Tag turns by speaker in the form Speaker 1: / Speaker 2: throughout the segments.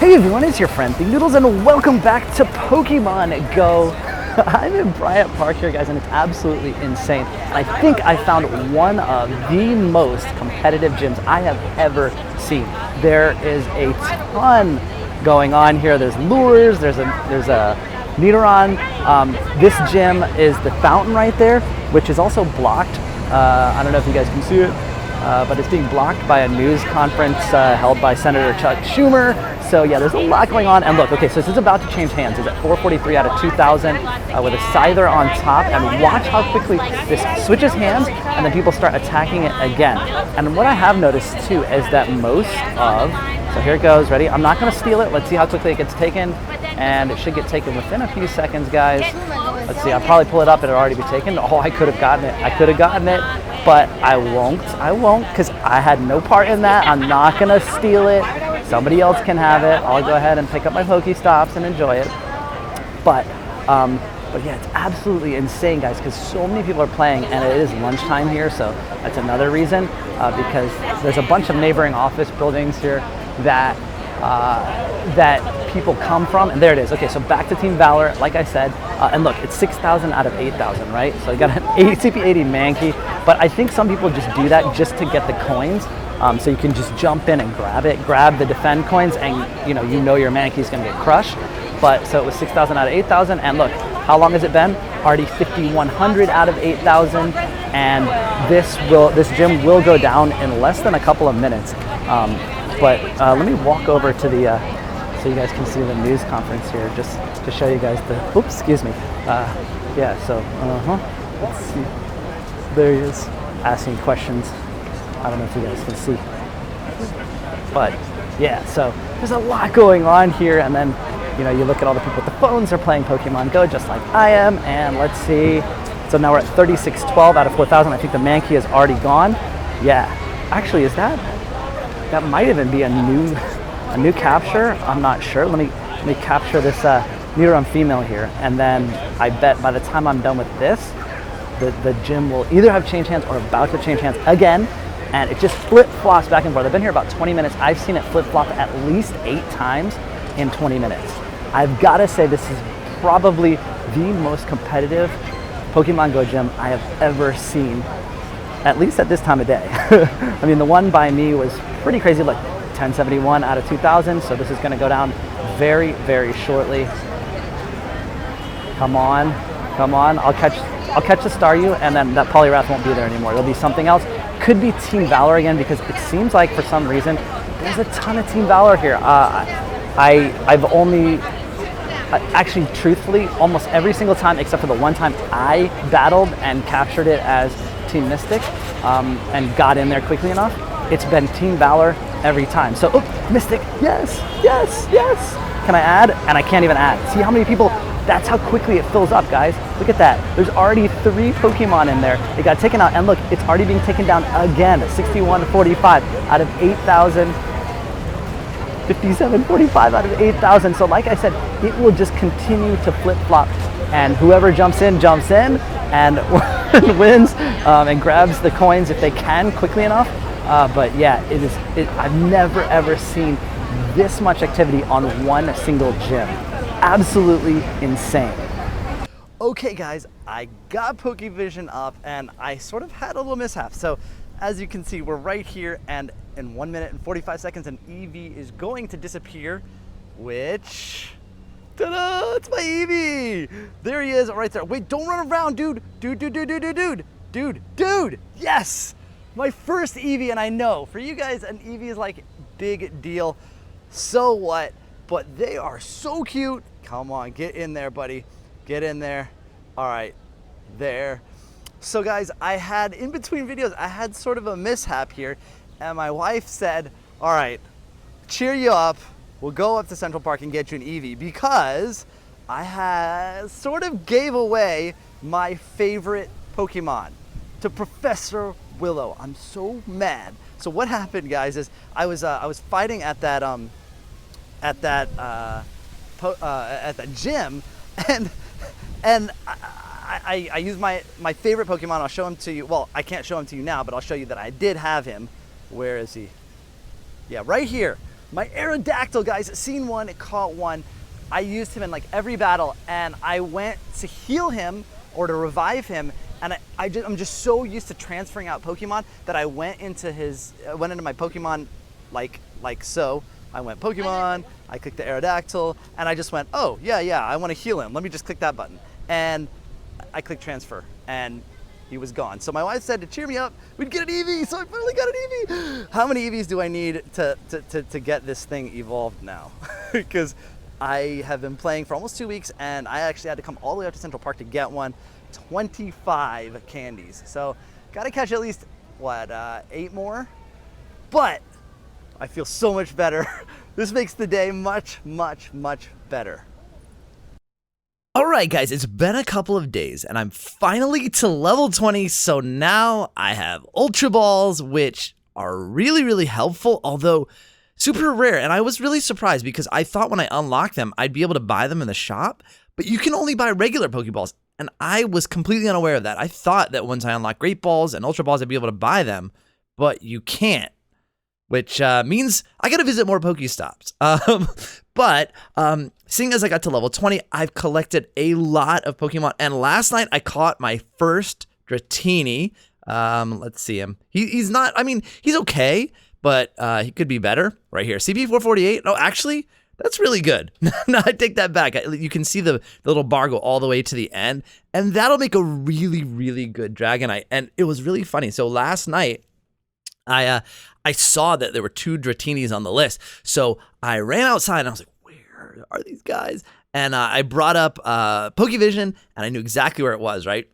Speaker 1: Hey everyone, it's your friend Thinknoodles and welcome back to Pokemon Go. I'm in Bryant Park here, guys, and it's absolutely insane. And I think I found one of the most competitive gyms I have ever seen. There is a ton going on here. There's lures, there's a Nitron. This gym is the fountain right there, which is also blocked. I don't know if you guys can see it, but it's being blocked by a news conference held by Senator Chuck Schumer. So yeah, there's a lot going on. And look, okay, so this is about to change hands. It's at 443 out of 2,000 with a Scyther on top. And watch how quickly this switches hands and then people start attacking it again. And what I have noticed too is that most of, so here it goes, ready? I'm not gonna steal it. Let's see how quickly it gets taken. And it should get taken within a few seconds, guys. Let's see, I'll probably pull it up, it'll already be taken. Oh, I could have gotten it. I could have gotten it, but I won't, because I had no part in that. I'm not gonna steal it. Somebody else can have it. I'll go ahead and pick up my Pokestops and enjoy it. But yeah, it's absolutely insane, guys, because so many people are playing, and it is lunchtime here, so that's another reason, because there's a bunch of neighboring office buildings here that people come from, and there it is. Okay, so back to Team Valor, like I said, and look, it's 6,000 out of 8,000, right? So you got an CP80 Mankey, but I think some people just do that just to get the coins. So you can just jump in and grab the defend coins, and you know your Mankey's gonna get crushed. But so it was 6,000 out of 8,000, and look, how long has it been? Already 5,100 out of 8,000, and this gym will go down in less than a couple of minutes. But let me walk over to the so you guys can see the news conference here, just to show you guys the. Oops, excuse me. Yeah. So let's see. There he is, asking questions. I don't know if you guys can see, but yeah, so there's a lot going on here, and then you look at all the people with the phones are playing Pokemon Go just like I am, and let's see, so now we're at 3612 out of 4,000. I think the Mankey is already gone. Yeah, actually, that might even be a new capture. I'm not sure. Let me capture this Nitron female here, and then I bet by the time I'm done with this, the gym will either have changed hands or about to change hands again. And it just flip-flops back and forth. I've been here about 20 minutes. I've seen it flip-flop at least 8 times in 20 minutes. I've got to say this is probably the most competitive Pokemon Go gym I have ever seen, at least at this time of day. I mean, the one by me was pretty crazy. Look, 1071 out of 2,000. So this is going to go down very, very shortly. Come on. I'll catch the Staryu, and then that Poliwrath won't be there anymore. There'll be something else. Could be Team Valor again, because it seems like for some reason there's a ton of Team Valor here. I've only actually, truthfully, almost every single time except for the one time I battled and captured it as Team Mystic and got in there quickly enough, it's been Team Valor every time. So Mystic, yes. Can I add? And I can't even add. See how many people? That's how quickly it fills up, guys. Look at that. There's already 3 Pokemon in there. It got taken out, and look, it's already being taken down again. 6145 out of 8,000. 5745 out of 8,000. So like I said, it will just continue to flip-flop, and whoever jumps in and wins and grabs the coins if they can quickly enough. But yeah, I've never ever seen this much activity on one single gym. Absolutely insane. Okay guys, I got Pokevision up and I sort of had a little mishap. So as you can see, we're right here, and in 1 minute and 45 seconds an Eevee is going to disappear, which, ta-da, it's my Eevee. There he is right there. Wait, don't run around, dude. Dude, yes, my first Eevee. And I know for you guys an Eevee is like big deal. So what? But they are so cute. Come on, get in there, buddy. Get in there. All right, there. So guys, I had, in between videos, I had sort of a mishap here, and my wife said, all right, cheer you up. We'll go up to Central Park and get you an Eevee, because I had sort of gave away my favorite Pokemon to Professor Willow. I'm so mad. So what happened, guys, is I was fighting at that at the gym, and I used my favorite Pokemon. I'll show him to you. Well, I can't show him to you now, but I'll show you that I did have him. Where is he? Yeah, right here. My AERODACTYL, guys, scene 1, it caught 1. I used him in like every battle, and I went to heal him or to revive him, and I'm just so used to transferring out Pokemon that I went into my Pokemon like so. I went Pokemon, I clicked the AERODACTYL, and I just went, oh, yeah, I want to heal him. Let me just click that button. And I clicked transfer, and he was gone. So my wife said to cheer me up, we'd get an Eevee, so I finally got an Eevee. How many Eevees do I need to get this thing evolved now? Because I have been playing for almost 2 weeks, and I actually had to come all the way up to Central Park to get one. 25 candies. So gotta catch at least, what, 8 more? But I feel so much better. This makes the day much, much, much better. All right, guys, it's been a couple of days, and I'm finally to level 20, so now I have Ultra Balls, which are really, really helpful, although super rare, and I was really surprised because I thought when I unlocked them, I'd be able to buy them in the shop, but you can only buy regular Pokeballs, and I was completely unaware of that. I thought that once I unlocked Great Balls and Ultra Balls, I'd be able to buy them, but you can't, which means I gotta visit more Pokestops. But seeing as I got to level 20, I've collected a lot of Pokemon, and last night I caught my first Dratini. Let's see him. He's not, I mean, he's okay, but he could be better. Right here, CP 448. Oh, actually, that's really good. No, I take that back. You can see the little bar go all the way to the end, and that'll make a really, really good Dragonite. And it was really funny. So last night, I saw that there were 2 Dratinis on the list. So I ran outside and I was like, where are these guys? And I brought up Pokevision, and I knew exactly where it was, right?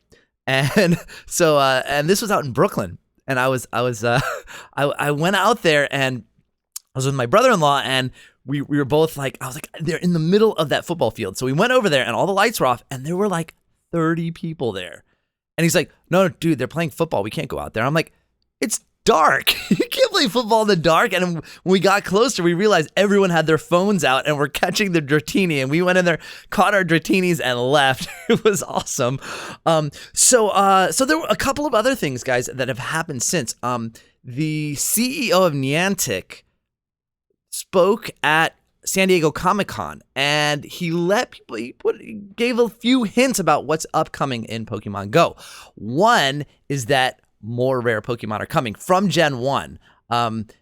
Speaker 1: And so and this was out in Brooklyn. And I went out there, and I was with my brother-in-law, and we were both like, I was like, they're in the middle of that football field. So we went over there, and all the lights were off, and there were like 30 people there. And he's like, no, dude, they're playing football. We can't go out there. I'm like, it's dark. You can't play football in the dark. And when we got closer, we realized everyone had their phones out and were catching the Dratini. And we went in there, caught our Dratinis, and left. It was awesome. So there were a couple of other things, guys, that have happened since. The CEO of Niantic spoke at San Diego Comic-Con, and he gave a few hints about what's upcoming in Pokemon Go. One is that more rare Pokemon are coming from Gen 1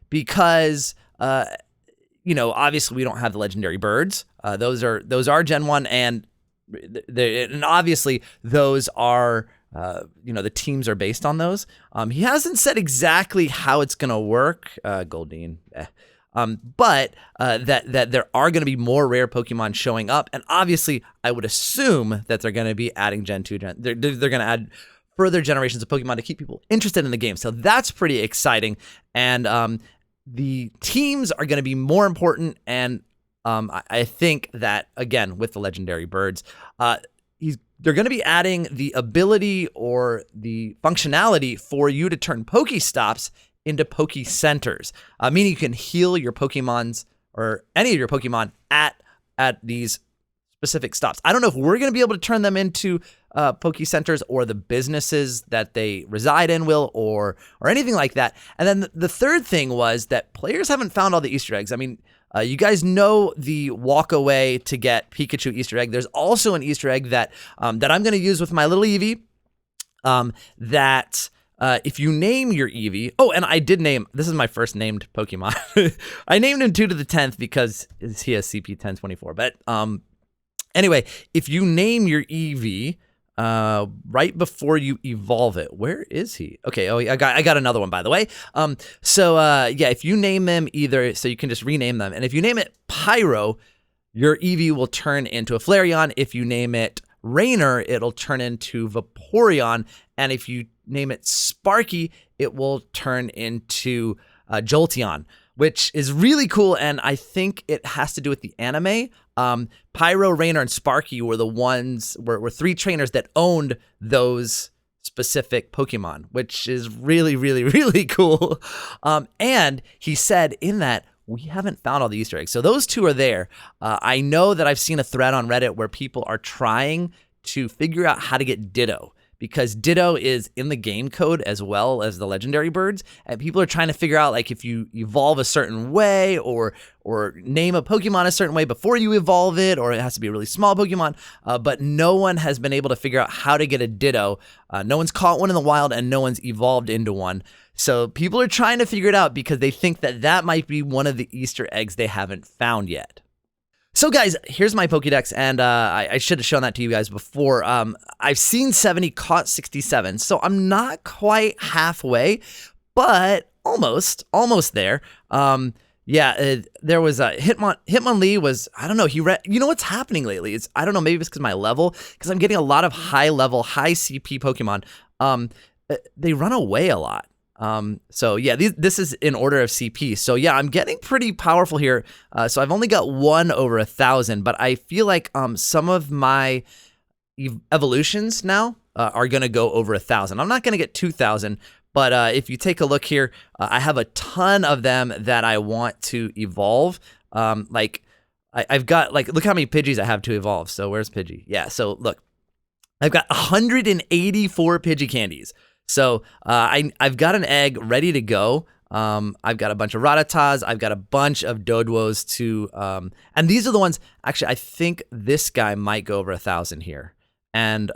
Speaker 1: because, obviously we don't have the legendary birds. Those are Gen 1, and obviously those are, the teams are based on those. He hasn't said exactly how it's going to work, Goldeen. But that there are going to be more rare Pokemon showing up, and obviously I would assume that they're going to be adding Gen 2. They're going to add further generations of Pokemon to keep people interested in the game. So that's pretty exciting. And the teams are going to be more important. And I think that, again, with the legendary birds, they're going to be adding the ability or the functionality for you to turn Pokestops into Poke Centers, meaning you can heal your Pokemons or any of your Pokemon at these specific stops. I don't know if we're going to be able to turn them into Poke Centers, or the businesses that they reside in will, or anything like that. And then the third thing was that players haven't found all the Easter eggs. I mean, you guys know the walk away to get Pikachu Easter egg. There's also an Easter egg that I'm going to use with my little Eevee. If you name your Eevee, and I did name, this is my first named Pokemon. I named him 2 to the 10th because he has CP 1024. But anyway, if you name your Eevee right before you evolve it, where is he? Okay, I got another one, by the way. If you name them either, so you can just rename them, and if you name it Pyro, your Eevee will turn into a Flareon. If you name it Rainer, it'll turn into Vaporeon, and if you name it Sparky, it will turn into Jolteon, which is really cool, and I think it has to do with the anime. Pyro, Rainer, and Sparky were the ones, were 3 trainers that owned those specific Pokemon, which is really, really, really cool. And he said in that, we haven't found all the Easter eggs. So those 2 are there. I know that I've seen a thread on Reddit where people are trying to figure out how to get Ditto,
Speaker 2: because Ditto is in the game code as well as the legendary birds, and people are trying to figure out like if you evolve a certain way or name a Pokemon a certain way before you evolve it, or it has to be a really small Pokemon, but no one has been able to figure out how to get a Ditto. No one's caught one in the wild, and no one's evolved into one. So people are trying to figure it out because they think that that might be one of the Easter eggs they haven't found yet. So guys, here's my Pokédex, and I should have shown that to you guys before. I've seen 70, caught 67, so I'm not quite halfway, but almost there. There was a Hitmonlee was, I don't know, you know what's happening lately? I don't know, maybe it's because my level, because I'm getting a lot of high level, high CP Pokemon. They run away a lot. So yeah, this is in order of CP. So yeah, I'm getting pretty powerful here. So I've only got 1 over 1,000, but I feel like some of my evolutions now are going to go over 1,000. I'm not going to get 2,000, but if you take a look here, I have a ton of them that I want to evolve. I've got look how many Pidgeys I have to evolve. So where's Pidgey? Yeah, so look, I've got 184 Pidgey candies. So I've got an egg ready to go. I've got a bunch of Rattatas. I've got a bunch of Doduos too. And these are the ones, actually, I think this guy might go over 1,000 here. And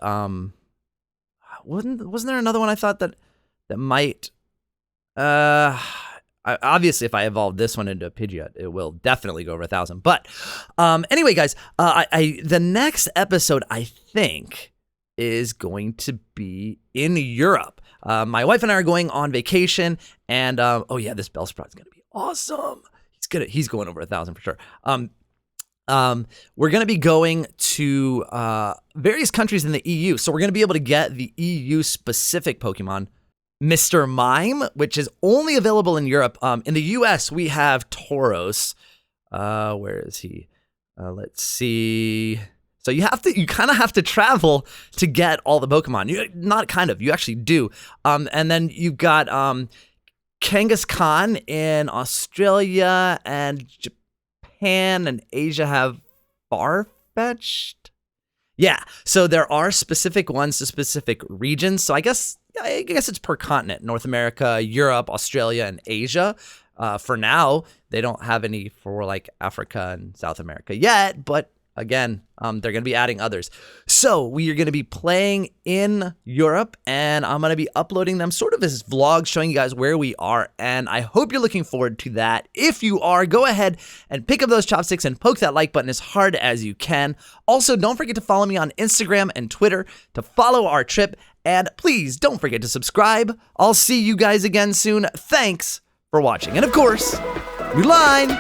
Speaker 2: wasn't there another one I thought that might... obviously, if I evolve this one into a Pidgeot, it will definitely go over 1,000. But anyway, guys, the next episode, I think, is going to be in Europe. My wife and I are going on vacation, and oh yeah, this Bellsprout is going to be awesome. He's going over 1,000 for sure. We're going to be going to various countries in the EU, so we're going to be able to get the EU specific Pokemon. Mr. Mime, which is only available in Europe. In the US, we have Tauros. Where is he? Let's see. So you kind of have to travel to get all the Pokemon. You actually do. And then you've got Kangaskhan in Australia, and Japan and Asia have Farfetch'd. Yeah, so there are specific ones to specific regions. So I guess it's per continent: North America, Europe, Australia, and Asia. For now, they don't have any for like Africa and South America yet, but again, they're going to be adding others. So we are going to be playing in Europe, and I'm going to be uploading them sort of as vlogs showing you guys where we are, and I hope you're looking forward to that. If you are, go ahead and pick up those chopsticks and poke that like button as hard as you can. Also, don't forget to follow me on Instagram and Twitter to follow our trip, and please don't forget to subscribe. I'll see you guys again soon. Thanks for watching, and of course, new line.